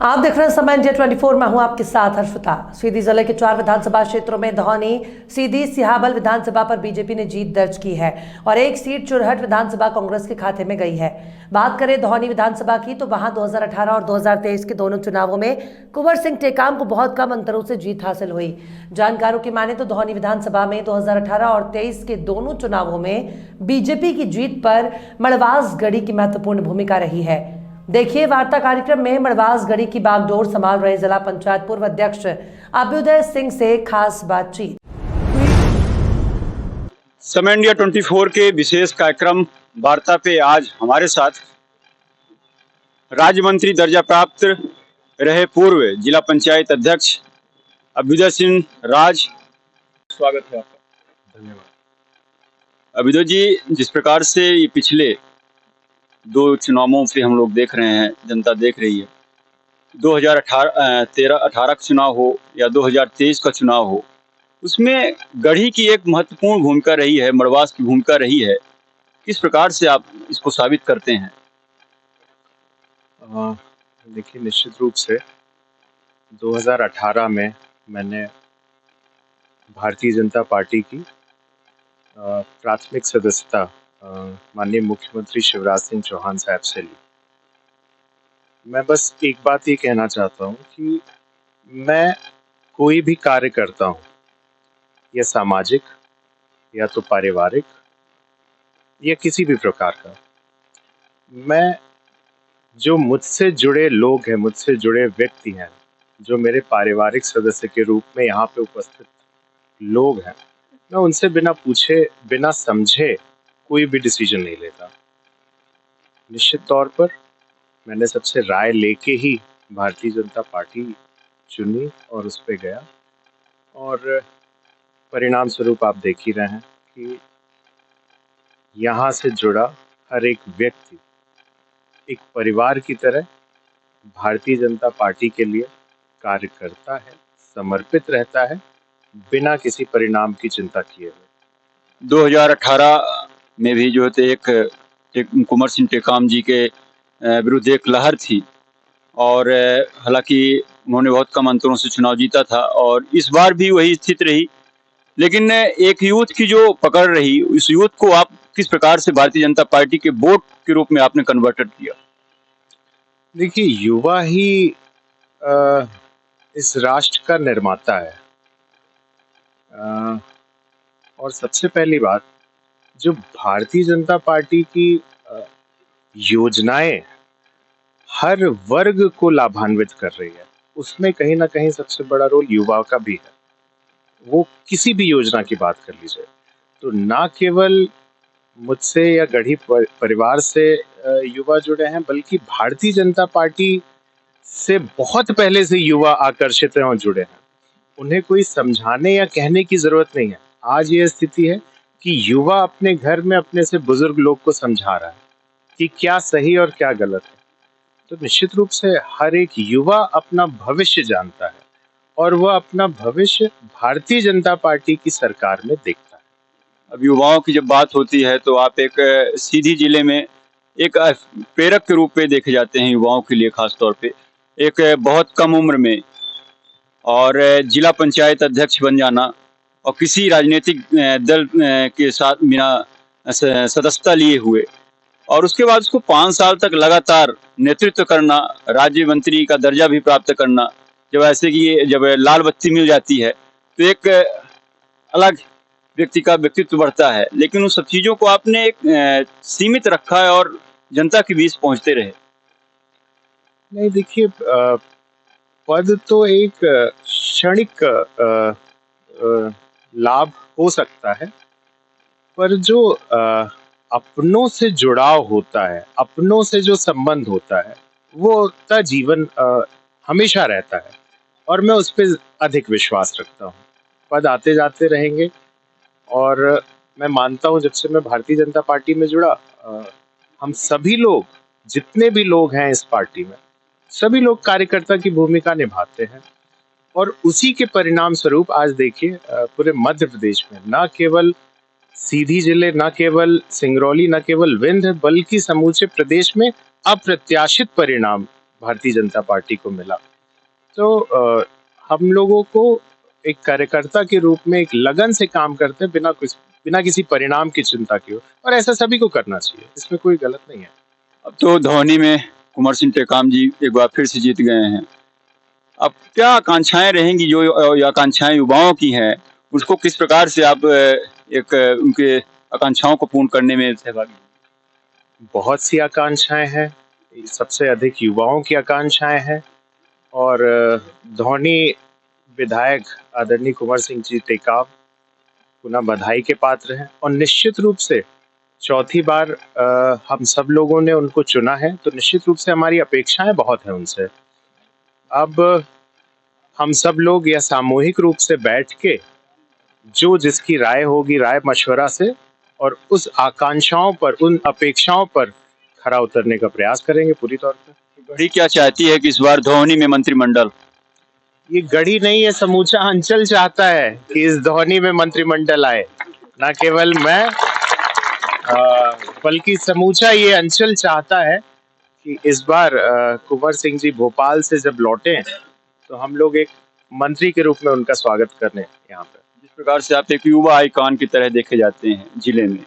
आप देख रहे हैं समय इंडिया 24। में हूं आपके साथ हर्षिता। सीधी जिले के 4 विधानसभा क्षेत्रों में धौनी, सीधी, सिहाबल विधानसभा पर बीजेपी ने जीत दर्ज की है और एक सीट चुरहट विधानसभा कांग्रेस के खाते में गई है। बात करें धौनी विधानसभा की तो वहां 2018 और 2023 के दोनों चुनावों में कुंवर सिंह टेकाम को बहुत कम अंतरों से जीत हासिल हुई। जानकारों की माने तो धौनी विधानसभा में 2018 और 23 के दोनों चुनावों में बीजेपी की जीत पर मड़वास गढ़ी की महत्वपूर्ण भूमिका रही है। देखिए वार्ता कार्यक्रम में मड़वास गढ़ी की बागडोर संभाल रहे जिला पंचायत पूर्व अध्यक्ष अभ्युदय सिंह से खास बातचीत। समय इंडिया 24 के विशेष कार्यक्रम वार्ता पे आज हमारे साथ राज्य मंत्री दर्जा प्राप्त रहे पूर्व जिला पंचायत अध्यक्ष अभ्युदय सिंह राज। स्वागत है आपका। धन्यवाद। अभ्युदय जी, जिस प्रकार से ये पिछले 2 चुनावों से हम लोग देख रहे हैं, जनता देख रही है, 2018 का चुनाव हो या 2023 का चुनाव हो, उसमें गढ़ी की एक महत्वपूर्ण भूमिका रही है, मड़वास की भूमिका रही है। किस प्रकार से आप इसको साबित करते हैं? देखिए, निश्चित रूप से 2018 में मैंने भारतीय जनता पार्टी की प्राथमिक सदस्यता माननीय मुख्यमंत्री शिवराज सिंह चौहान साहब से ली। मैं बस एक बात ये कहना चाहता हूँ कि मैं कोई भी कार्य करता हूँ, या सामाजिक या तो पारिवारिक या किसी भी प्रकार का, मैं जो मुझसे जुड़े लोग हैं, मुझसे जुड़े व्यक्ति हैं, जो मेरे पारिवारिक सदस्य के रूप में यहाँ पे उपस्थित लोग हैं, मैं उनसे बिना पूछे, बिना समझे कोई भी डिसीजन नहीं लेता। निश्चित तौर पर मैंने सबसे राय लेके ही भारतीय जनता पार्टी चुनी और उस पे गया, और परिणाम स्वरूप आप देख ही रहे हैं कि यहाँ से जुड़ा हर एक व्यक्ति एक परिवार की तरह भारतीय जनता पार्टी के लिए कार्य करता है, समर्पित रहता है, बिना किसी परिणाम की चिंता किए हुए। 2018 में भी जो थे एक कुंवर सिंह टेकाम जी के विरुद्ध एक लहर थी, और हालांकि उन्होंने बहुत कम अंतरों से चुनाव जीता था, और इस बार भी वही स्थिति रही। लेकिन एक यूथ की जो पकड़ रही, उस यूथ को आप किस प्रकार से भारतीय जनता पार्टी के वोट के रूप में आपने कन्वर्टेड किया? देखिए, युवा ही इस राष्ट्र का निर्माता है, और सबसे पहली बात, जो भारतीय जनता पार्टी की योजनाएं हर वर्ग को लाभान्वित कर रही है, उसमें कहीं ना कहीं सबसे बड़ा रोल युवा का भी है। वो किसी भी योजना की बात कर लीजिए, तो ना केवल मुझसे या गढ़ी परिवार से युवा जुड़े हैं, बल्कि भारतीय जनता पार्टी से बहुत पहले से युवा आकर्षित हैं और जुड़े हैं। उन्हें कोई समझाने या कहने की जरूरत नहीं है। आज ये स्थिति है कि युवा अपने घर में अपने से बुजुर्ग लोग को समझा रहा है कि क्या सही और क्या गलत है। तो निश्चित रूप से हर एक युवा अपना भविष्य जानता है, और वह अपना भविष्य भारतीय जनता पार्टी की सरकार में देखता है। अब युवाओं की जब बात होती है तो आप एक सीधी जिले में एक प्रेरक के रूप में देखे जाते हैं युवाओं के लिए, खास तौर पे एक बहुत कम उम्र में और जिला पंचायत अध्यक्ष बन जाना, और किसी राजनीतिक दल के साथ बिना सदस्यता लिए हुए, और उसके बाद उसको 5 साल तक लगातार नेतृत्व करना, राज्य मंत्री का दर्जा भी प्राप्त करना। जब ऐसे कि जब लाल बत्ती मिल जाती है तो एक अलग व्यक्ति का व्यक्तित्व बढ़ता है, लेकिन उन सब चीज़ों को आपने एक सीमित रखा है और जनता के बीच पहुंचते रहे। नहीं, देखिए, पद तो एक क्षणिक लाभ हो सकता है, पर जो अपनों से जुड़ाव होता है, अपनों से जो संबंध होता है, वो का जीवन हमेशा रहता है, और मैं उस पर अधिक विश्वास रखता हूँ। पद आते जाते रहेंगे, और मैं मानता हूँ जब से मैं भारतीय जनता पार्टी में जुड़ा, हम सभी लोग, जितने भी लोग हैं इस पार्टी में, सभी लोग कार्यकर्ता की भूमिका निभाते हैं, और उसी के परिणाम स्वरूप आज देखिए पूरे मध्य प्रदेश में, ना केवल सीधी जिले, ना केवल सिंगरौली, ना केवल विंध्य, बल्कि समूचे प्रदेश में अप्रत्याशित परिणाम भारतीय जनता पार्टी को मिला। तो हम लोगों को एक कार्यकर्ता के रूप में एक लगन से काम करते हैं, बिना किसी परिणाम की चिंता किए, और ऐसा सभी को करना चाहिए, इसमें कोई गलत नहीं है। अब तो धौनी में कुंवर सिंह टेकाम जी एक बार फिर से जीत गए हैं। अब क्या आकांक्षाएं रहेंगी, जो आकांक्षाएं युवाओं की हैं, उसको किस प्रकार से आप उनके आकांक्षाओं को पूर्ण करने में सहभागी? बहुत सी आकांक्षाएं हैं, सबसे अधिक युवाओं की आकांक्षाएं हैं, और धौनी विधायक आदरणीय कुंवर सिंह जी टेकाम पुनः बधाई के पात्र हैं, और निश्चित रूप से चौथी बार हम सब लोगों ने उनको चुना है, तो निश्चित रूप से हमारी अपेक्षाएं बहुत हैं उनसे। अब हम सब लोग यह सामूहिक रूप से बैठ के जो जिसकी राय होगी, राय मशवरा से, और उस आकांक्षाओं पर, उन अपेक्षाओं पर खरा उतरने का प्रयास करेंगे पूरी तौर पर। गढ़ी क्या चाहती है कि इस बार धौनी में मंत्रिमंडल? ये गढ़ी नहीं है, समूचा अंचल चाहता है कि इस धौनी में मंत्रिमंडल आए, ना केवल मैं, बल्कि समूचा ये अंचल चाहता है कि इस बार कुंवर सिंह जी भोपाल से जब लौटे तो हम लोग एक मंत्री के रूप में उनका स्वागत करने यहाँ पे। जिस प्रकार से आप एक युवा आइकॉन की तरह देखे जाते हैं जिले में,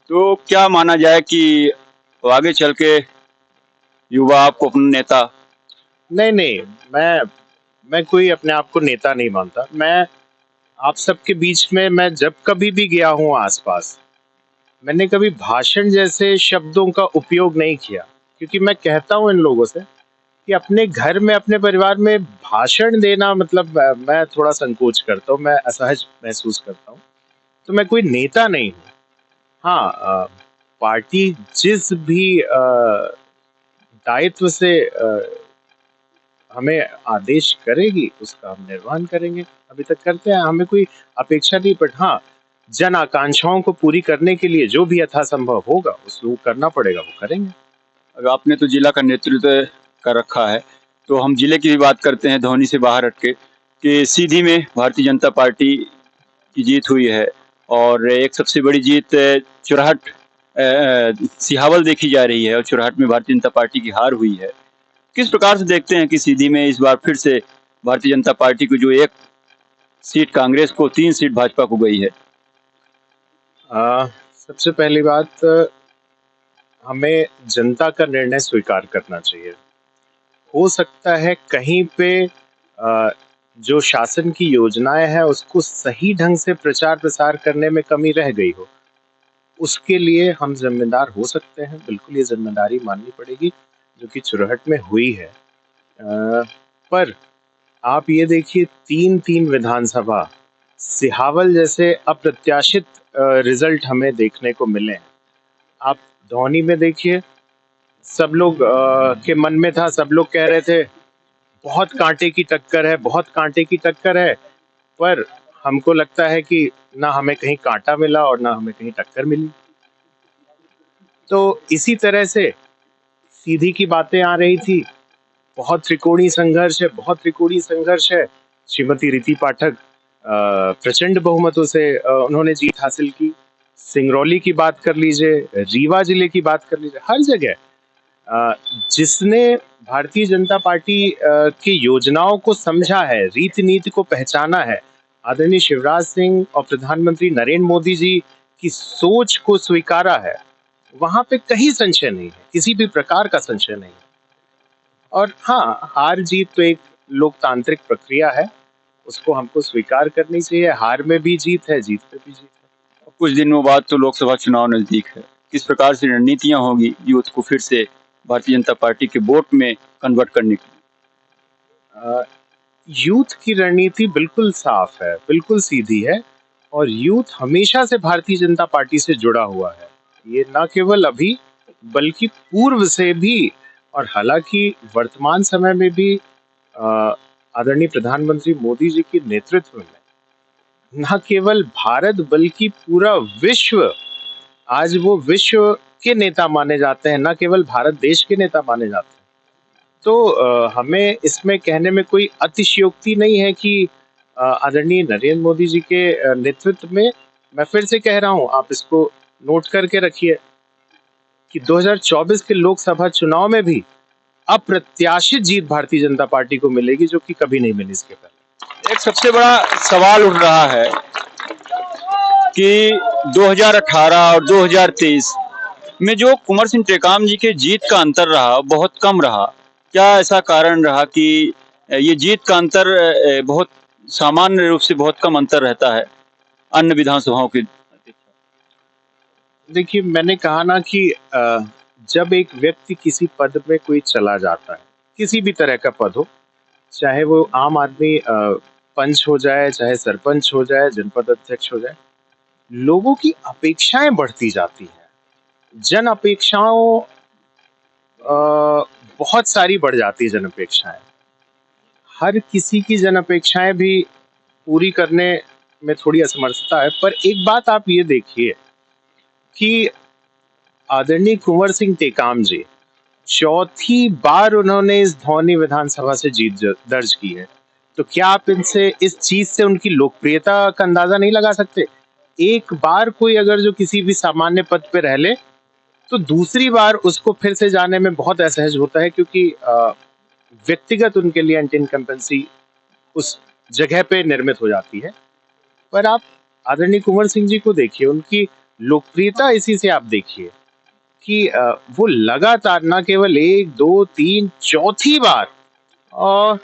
तो क्या माना जाए कि आगे चल के युवा आपको अपना नेता? नहीं, मैं कोई अपने आप को नेता नहीं मानता। मैं आप सबके बीच में, मैं जब कभी भी गया हूँ आसपास, मैंने कभी भाषण जैसे शब्दों का उपयोग नहीं किया, क्योंकि मैं कहता हूँ इन लोगों से कि अपने घर में, अपने परिवार में भाषण देना, मतलब मैं थोड़ा संकोच करता हूँ, मैं असहज महसूस करता हूँ। तो मैं कोई नेता नहीं हूँ। हाँ, पार्टी जिस भी दायित्व से हमें आदेश करेगी उसका हम निर्वहन करेंगे, अभी तक करते हैं, हमें कोई अपेक्षा नहीं। बट हाँ, जन आकांक्षाओं को पूरी करने के लिए जो भी यथासंभव होगा उसको करना पड़ेगा, वो करेंगे। अब आपने तो जिला का नेतृत्व कर रखा है, तो हम जिले की भी बात करते हैं धौनी से बाहर हटके, कि सीधी में भारतीय जनता पार्टी की जीत हुई है, और एक सबसे बड़ी जीत चुरहट सिहावल देखी जा रही है, और चुरहट में भारतीय जनता पार्टी की हार हुई है। किस प्रकार से देखते हैं कि सीधी में इस बार फिर से भारतीय जनता पार्टी को, जो 1 सीट कांग्रेस को, 3 सीट भाजपा को गई है? सबसे पहली बात, हमें जनता का निर्णय स्वीकार करना चाहिए। हो सकता है कहीं पे जो शासन की योजनाएं हैं उसको सही ढंग से प्रचार प्रसार करने में कमी रह गई हो, उसके लिए हम जिम्मेदार हो सकते हैं, बिल्कुल ये जिम्मेदारी माननी पड़ेगी, जो कि चुरहट में हुई है। पर आप ये देखिए, 3 विधानसभा सिहावल जैसे अप्रत्याशित रिजल्ट हमें देखने को मिले हैं। आप धौनी में देखिए, सब लोग के मन में था, सब लोग कह रहे थे बहुत कांटे की टक्कर है, बहुत कांटे की टक्कर है, पर हमको लगता है कि ना हमें कहीं कांटा मिला और ना हमें कहीं टक्कर मिली। तो इसी तरह से सीधी की बातें आ रही थी, बहुत त्रिकोणीय संघर्ष है, बहुत त्रिकोणीय संघर्ष है। श्रीमती रीति पाठक प्रचंड बहुमतों से उन्होंने जीत हासिल की। सिंगरौली की बात कर लीजिए, रीवा जिले की बात कर लीजिए, हर जगह जिसने भारतीय जनता पार्टी की योजनाओं को समझा है, रीति नीति को पहचाना है, आदरणीय शिवराज सिंह और प्रधानमंत्री नरेंद्र मोदी जी की सोच को स्वीकारा है, वहां पे कहीं संशय नहीं है, किसी भी प्रकार का संशय नहीं है। और हाँ, हार जीत तो एक लोकतांत्रिक प्रक्रिया है, उसको हमको स्वीकार करनी चाहिए। हार में भी जीत है, जीत में भी जीत है। कुछ दिनों बाद तो लोकसभा चुनाव नजदीक है, किस प्रकार से रणनीतियां होगी यूथ को फिर से भारतीय जनता पार्टी के वोट में कन्वर्ट करने की? यूथ की रणनीति बिल्कुल साफ है, बिल्कुल सीधी है, और यूथ हमेशा से भारतीय जनता पार्टी से जुड़ा हुआ है। ये ना केवल अभी बल्कि पूर्व से भी, और हालांकि वर्तमान समय में भी आदरणीय प्रधानमंत्री मोदी जी के नेतृत्व में ना केवल भारत बल्कि पूरा विश्व, आज वो विश्व के नेता माने जाते हैं, ना केवल भारत देश के नेता माने जाते हैं। तो हमें इसमें कहने में कोई अतिशयोक्ति नहीं है कि आदरणीय नरेंद्र मोदी जी के नेतृत्व में, मैं फिर से कह रहा हूं, आप इसको नोट करके रखिए कि 2024 के लोकसभा चुनाव में भी अप्रत्याशित जीत भारतीय जनता पार्टी को मिलेगी, जो कि कभी नहीं मिली इसके पहले। एक सबसे बड़ा सवाल उठ रहा है कि 2018 और 2023 में जो कुंवर सिंह टेकाम जी के जीत का अंतर रहा बहुत कम रहा। क्या ऐसा कारण रहा कि ये जीत का अंतर बहुत सामान्य रूप से बहुत कम अंतर रहता है अन्य विधानसभाओं की? देखिए, मैंने कहा ना कि जब एक व्यक्ति किसी पद में कोई चला जाता है, किसी भी तरह का पद हो, चाहे वो आम आदमी पंच हो जाए, चाहे सरपंच हो जाए, जनपद अध्यक्ष हो जाए, लोगों की अपेक्षाएं बढ़ती जाती हैं। जन अपेक्षाओं बहुत सारी बढ़ जाती है। जन अपेक्षाएं, हर किसी की जन अपेक्षाएं भी पूरी करने में थोड़ी असमर्थता है। पर एक बात आप ये देखिए कि आदरणीय कुंवर सिंह टेकाम जी चौथी बार उन्होंने इस धौनी विधानसभा से जीत दर्ज की है। तो क्या आप इनसे इस चीज से उनकी लोकप्रियता का अंदाजा नहीं लगा सकते? एक बार कोई अगर जो किसी भी सामान्य पद पे रह ले, तो दूसरी बार उसको फिर से जाने में बहुत असहज होता है, क्योंकि व्यक्तिगत उनके लिए एंटी इनकम्बेंसी उस जगह पे निर्मित हो जाती है। पर आप आदरणीय कुंवर सिंह जी को देखिए, उनकी लोकप्रियता इसी से आप देखिए कि वो लगातार न केवल 1, 2, 3, चौथी बार, और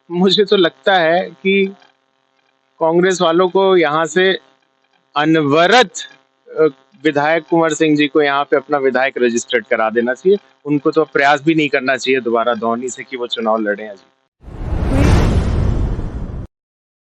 मुझे तो लगता है कि कांग्रेस वालों को यहाँ से अनवरत विधायक कुंवर सिंह जी को यहाँ पे अपना विधायक रजिस्टर्ड करा देना चाहिए। उनको तो प्रयास भी नहीं करना चाहिए दोबारा धौनी से कि वो चुनाव लड़े हैं।